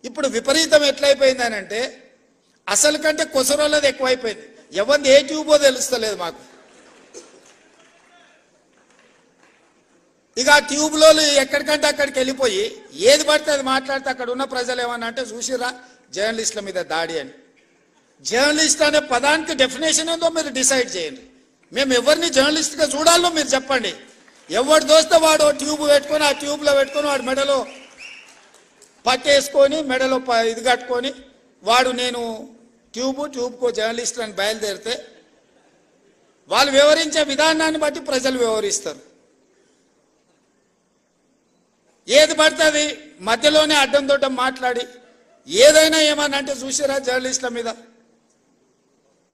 ఇప్పుడు విపరీతం ఎట్లయిపోయిందనంటే అసలు కంటే కొసరోళ్ళది ఎక్కువైపోయింది. ఎవరిది ఏ ట్యూబో తెలుస్తలేదు మాకు. ఇక ఆ ట్యూబ్లో ఎక్కడికంటే అక్కడికి వెళ్ళిపోయి ఏది పడితే అది మాట్లాడితే అక్కడ ఉన్న ప్రజలు ఏమన్నా అంటే చూసిరా జర్నలిస్టుల మీద దాడి అని. జర్నలిస్ట్ అనే పదానికి డెఫినేషన్ ఏందో మీరు డిసైడ్ చేయండి. మేము ఎవరిని జర్నలిస్ట్గా చూడాలో మీరు చెప్పండి. ఎవడు దోస్తే వాడు ట్యూబ్ పెట్టుకొని ఆ ట్యూబ్లో పెట్టుకొని వాడు మెడలో పట్టేసుకొని మెడలో ఇది కట్టుకొని వాడు నేను ట్యూబ్కో జర్నలిస్ట్ అని బయలుదేరితే వాళ్ళు వివరించే విధానాన్ని బట్టి ప్రజలు వివరిస్తారు. ఏది పడితే అది మధ్యలోనే అడ్డం దొడ్డం మాట్లాడి ఏదైనా ఏమన్నా అంటే చూసారా జర్నలిస్టుల మీద